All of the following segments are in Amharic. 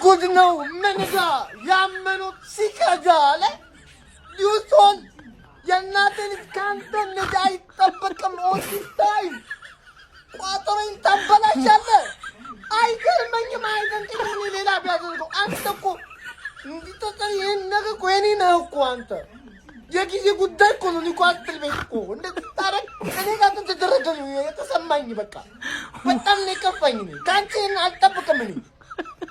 ጉድ ነው መንጋ ያመኑት ሲከዳለ ዩሶን የናተን ካንተ ነዳ አይጠበቅም ኦሲስታይ ቋጥሮኝ ተበላሻለ አይገርመኝም አይደንቅም ሌላ ቢያደርገው አንተ እኮ እንዲተጠሪ ይሄን ነገር እኮ የኔ ነህ እኮ አንተ የጊዜ ጉዳይ እኮ ነው ሊቋጥ ቤት እኮ እንደዚህ ታረቅ እኔ ጋር ተደረገ ነው የተሰማኝ በቃ በጣም ነው የከፋኝ ካንቺን አልጠብቅም እኔ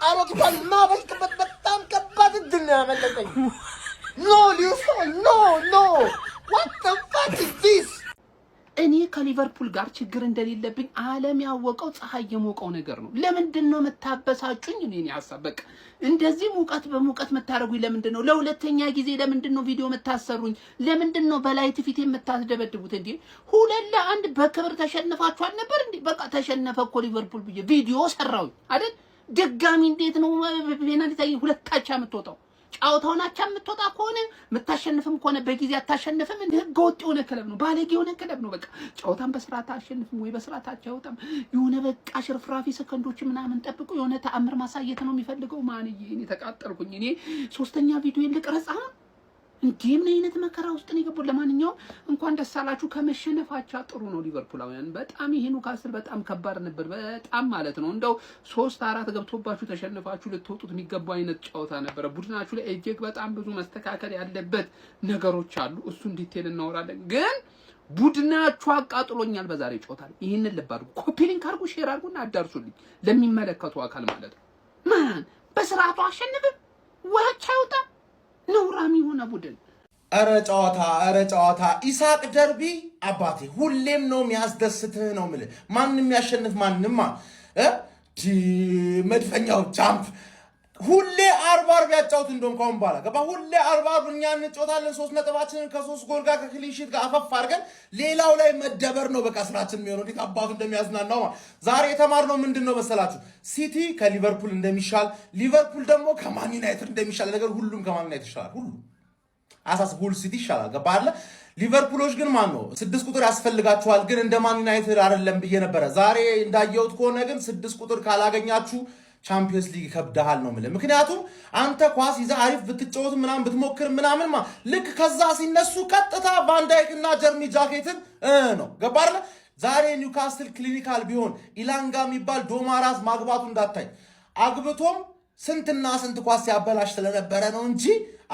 አሮጊቷን ማበልቅበት በጣም ከባድ እድል ነው ያመለጠኝ ኖ ሊውሶ ኖ what the fuck is this እኔ ከሊቨርፑል ጋር ችግር እንደሌለብኝ ዓለም ያወቀው ፀሐይ የሞቀው ነገር ነው ለምንድን ነው መታበሳጩኝ እኔ ሐሳብ በቃ እንደዚህ ሙቀት በሙቀት መታረጉኝ ለምንድን ነው ለሁለተኛ ጊዜ ለምንድን ነው ቪዲዮ መታሰሩኝ ለምንድን ነው በላይት ፊት የምታስደበድቡት እንዴ ሁለት ለአንድ በክብር ተሸንፋችኋል ነበር እንዴ በቃ ተሸነፈ እኮ ሊቨርፑል ብዬ ቪዲዮ ሰራው አይደል ድጋሚ እንዴት ነው ፔናልቲ ሁለታቻ የምትወጣው ጫውታውን አቻ የምትወጣ ከሆነ መታሸንፍም ከሆነ በጊዜ አታሸንፍም እንደ ህገወጥ የሆነ ክለብ ነው ባለጌ የሆነ ክለብ ነው በቃ ጫውታን በስርዓት አሸንፍም ወይ በስርዓት አጫውታም የሆነ በቃ ሽርፍራፊ ሰከንዶች ምናምን ጠብቁ የሆነ ተአምር ማሳየት ነው የሚፈልገው ማንዬ እኔ ተቃጠልኩኝ እኔ ሶስተኛ ቪዲዮ ልቅረጻ እንዴ ምን አይነት መከራ ውስጥ ነው የገባው ለማንኛውም እንኳን ደስ አላችሁ ከመሸነፋቸው ጥሩ ነው ሊቨርፑላውያን በጣም ይሄ ኒውካስል በጣም ከባድ ነበር በጣም ማለት ነው እንደው 3-4 ገብቶባችሁ ተሸንፋችሁ ልትወጡት የሚገባው አይነት ጨዋታ ነበር ቡድናችሁ ላይ እጅግ በጣም ብዙ መስተካከል ያለበት ነገሮች አሉ እሱን ዲቴል እናወራለን ግን ቡድናችሁ አቃጥሎኛል በዛሬ ጨዋታ ይሄንን ልብ አድርጉ ኮፒ ሊንክ አድርጉ ሼር አድርጉና አዳርሱልኝ ለሚመለከቱ አካል ማለት ነው ማን በስርዓቱ አሸንፈ ወላቻ ይወጣ ነውራሚ ሆነ ቡድን አረ ጨዋታ ኢሳቅ ደርቢ አባቴ ሁሌም ነው የሚያስደስትህ ነው ማለት ማንንም ያሸንፍ ማንንማ መድፈኛው ቻምፕ ሁሌ 40 ያጫውት እንደም ካሁን በኋላ ገባ ሁሌ 40 እኛ እንጫወታለን 3 ነጥባችንን ከ3 ጎል ጋር ከክሊንሺት ጋር አፈፍ አድርገን ሌላው ላይ መደበር ነው በቃ ስራችን የሚሆነው እንዴት አባቱ እንደሚያዝናናው ዛሬ የተማርነው ምንድነው መሰላችሁ ሲቲ ከሊቨርፑል እንደሚሻል ሊቨርፑል ደግሞ ከማን ዩናይትድ እንደሚሻል ነገር ሁሉም ከማን ዩናይትድ ይሻላል ሁሉ አሳስ ሁሉ ሲቲ ይሻላል ገባ አይደል ሊቨርፑሎች ግን ማን ነው 6 ቁጥር ያስፈልጋቸዋል ግን እንደማን ዩናይትድ አይደለም ብዬ ነበር ዛሬ እንዳየውት ከሆነ ግን 6 ቁጥር ካላገኛችሁ ቻምፒየንስ ሊግ ከብደሃል ነው ማለት ምክንያቱም አንተ ኳስ ይዛ አሪፍ ብትጫወት ምናምን ብትሞክር ምናምን ልክ ከዛ ሲነሱ ቀጥታ ቫንዳይክ እና ጀርሚ ጃኬትን ነው ገባ አይደል ዛሬ ኒውካስል ክሊኒካል ቢሆን ኢላንጋ የሚባል ዶማራስ ማግባቱ እንዳታይ አግብቶም ስንትና ስንት ኳስ ያበላሽ ስለነበረ ነው እንጂ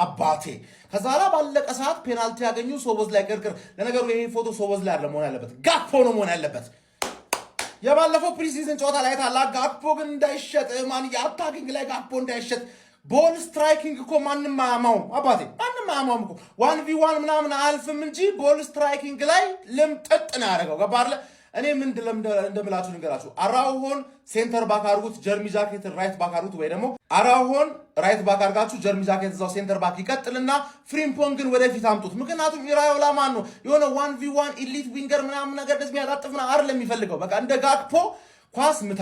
አባቴ ከዛላ ባለቀ ሰዓት ፔናልቲ ያገኙ ሶቦዝ ላይ ቅርቅር ለነገሩ ይሄ ፎቶ ሶቦዝ ላይ አይደለም መሆን ያለበት ጋክፖ ነው መሆን ያለበት የባለፈው ፕሪሲዝን ጨዋታ ላይ ታላ ጋክፖ ግን እንዳይሸጥ ማን ያታኪንግ ላይ ጋክፖ እንዳይሸጥ ቦል ስትራይኪንግ እኮ ማንንም ማማው አባቴ ማንንም ማማው እኮ 1v1 ምናምን አልፍም እንጂ ቦል ስትራይኪንግ ላይ ልምጥጥ ነው ያደረገው ገባ አይደል እኔ ምን እንደምላችሁ ንገራችሁ አራውሆን ሴንተር ባክ አርጉት ጀርሚ ጃኬት ራይት ባክ አርጉት ወይ ደግሞ አራውሆን ራይት ባክ አርጋችሁ ጀርሚ ጃኬት እዛው ሴንተር ባክ ይቀጥልና ፍሪምፖንግን ወደፊት አምጡት ምክንያቱም ኢራዮላ ማን ነው የሆነ 1v1 ኤሊት ዊንገር ምናምን ነገር ደስ የሚያጣጥፍና አይደለም የሚፈልገው በቃ እንደ ጋክፖ ኳስ ምታ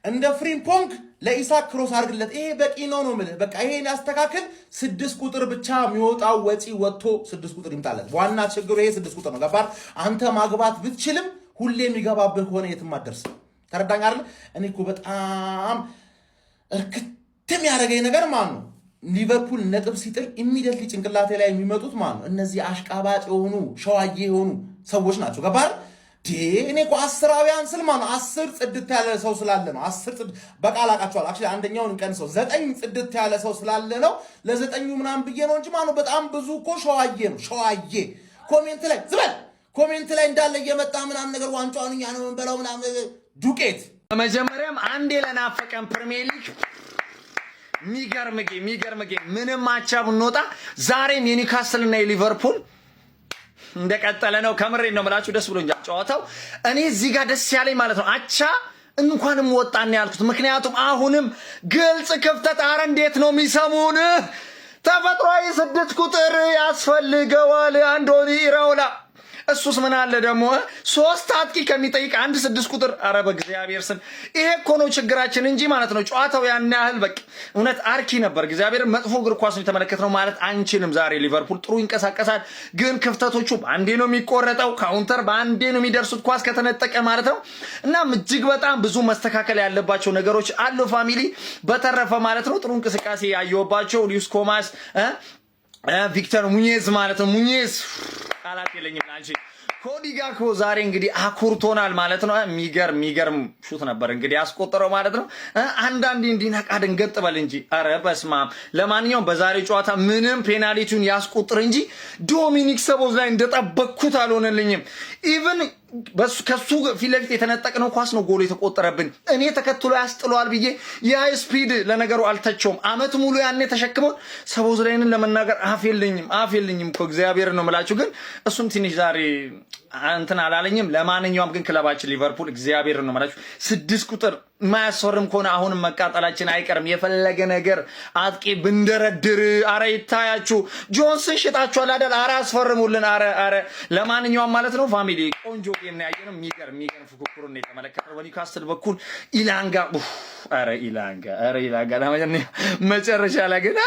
እንደ ፍሪምፖንግ ለኢሳክ ክሮስ አርግለት ይሄ በቂ ነው ማለት በቃ ይሄን ያስተካክል 6 ቁጥር ብቻ የሚወጣው ወጪ ወጥቶ 6 ቁጥር ይምጣለት ዋና ችግሩ ይሄ 6 ቁጥር ነው ገባር አንተ ማግባት ብትችልም ሁሌ የሚገባብህ ሆነ የትም አደርስ ተረዳኝ አይደል እኔ እኮ በጣም እርክትም ያደረገኝ ነገር ማን ነው ሊቨርፑል ነጥብ ሲጥል ኢሚዲየትሊ ጭንቅላቴ ላይ የሚመጡት ማን ነው እነዚህ አሽቃባጭ የሆኑ ሸዋዬ የሆኑ ሰዎች ናቸው ገባር እኔ እኮ 10 አብያን ስል ማን ነው 10 ጽድት ያለ ሰው ስላለ ነው 10 ጽድ በቃል አቃቸዋል አክቹሊ አንደኛውን ቀን ሰው 9 ጽድት ያለ ሰው ስላለ ነው ለዘጠኙ ምናምን ብዬ ነው እንጂ ማን ነው በጣም ብዙ እኮ ሸዋዬ ነው ሸዋዬ ኮሜንት ላይ ዝበል ኮሜንት ላይ እንዳለ እየመጣ ምናምን ነገር ዋንጫውን እኛ ነው እንበላው ምናምን ዱቄት መጀመሪያም አንዴ ለናፈቀን ፕሪሚየር ሊግ ሚገርም ጌም ምንም አቻ ብንወጣ ዛሬም የኒውካስል እና የሊቨርፑል እንደቀጠለ ነው ከምሬ ነው ማለት ደስ ብሎኛል ጨዋታው እኔ እዚህ ጋር ደስ ያለኝ ማለት ነው አቻ እንኳንም ወጣን ያልኩት ምክንያቱም አሁንም ግልጽ ክፍተት አረ እንዴት ነው የሚሰሙን ተፈጥሯዊ 6 ቁጥር ያስፈልገዋል አንዶኒ ኢራዮላ እሱስ ምን አለ ደግሞ 3 አጥቂ ከሚጠይቅ 1 6 ቁጥር። አረ በእግዚአብሔር ስም ይሄ እኮ ነው ችግራችን እንጂ ማለት ነው ጨዋታው ያን ያህል በቃ እውነት አርኪ ነበር። እግዚአብሔር መጥፎ እግር ኳስ ነው የተመለከትነው ማለት አንችልም። ዛሬ ሊቨርፑል ጥሩ ይንቀሳቀሳል፣ ግን ክፍተቶቹ በአንዴ ነው የሚቆረጠው፣ ካውንተር በአንዴ ነው የሚደርሱት ኳስ ከተነጠቀ ማለት ነው። እናም እጅግ በጣም ብዙ መስተካከል ያለባቸው ነገሮች አሉ ፋሚሊ። በተረፈ ማለት ነው ጥሩ እንቅስቃሴ ያየሁባቸው ሉዊስ ኮማስ፣ ቪክተር ሙኜዝ ማለት ነው። ሙኜዝ ቃላት የለኝም ላንቺ። ኮዲ ጋክፖ ዛሬ እንግዲህ አኩርቶናል ማለት ነው። የሚገርም ሹት ነበር እንግዲህ ያስቆጠረው ማለት ነው። አንዳንዴ እንዲነቃ ድንገት በል እንጂ ኧረ በስመ አብ። ለማንኛውም በዛሬው ጨዋታ ምንም ፔናልቲውን ያስቆጥር እንጂ ዶሚኒክ ሰቦዝ ላይ እንደጠበቅኩት አልሆነልኝም። ኢቭን ከሱ ፊት ለፊት የተነጠቅነው ኳስ ነው ጎል የተቆጠረብን። እኔ ተከትሎ ያስጥለዋል ብዬ የሃይ ስፒድ ለነገሩ አልተቸውም። አመት ሙሉ ያኔ ተሸክመው ሰቦዝ ላይንን ለመናገር አፍ የለኝም እኮ እግዚአብሔር ነው የምላችሁ። ግን እሱም ትንሽ ዛሬ እንትን አላለኝም። ለማንኛውም ግን ክለባችን ሊቨርፑል እግዚአብሔር ነው የምላችሁ 6 ቁጥር የማያስፈርም ከሆነ አሁንም መቃጠላችን አይቀርም። የፈለገ ነገር አጥቂ ብንደረድር አረ ይታያችሁ። ጆንስን ሽጣችኋል አይደል? አረ አስፈርሙልን። አረ ለማንኛውም ማለት ነው ፋሚሊ ቆንጆ ጌም ነው ያየነው። የሚገርም ፉክክር ነው የተመለከተው በኒውካስትል በኩል ኢላንጋ። አረ ኢላንጋ መጨረሻ ላይ ግን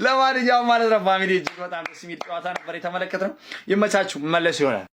ለማንኛውም ማለት ነው ፋሚሊ እጅግ በጣም ደስ የሚል ጨዋታ ነበር የተመለከትነው። ይመቻችሁ። መለስ ይሆናል።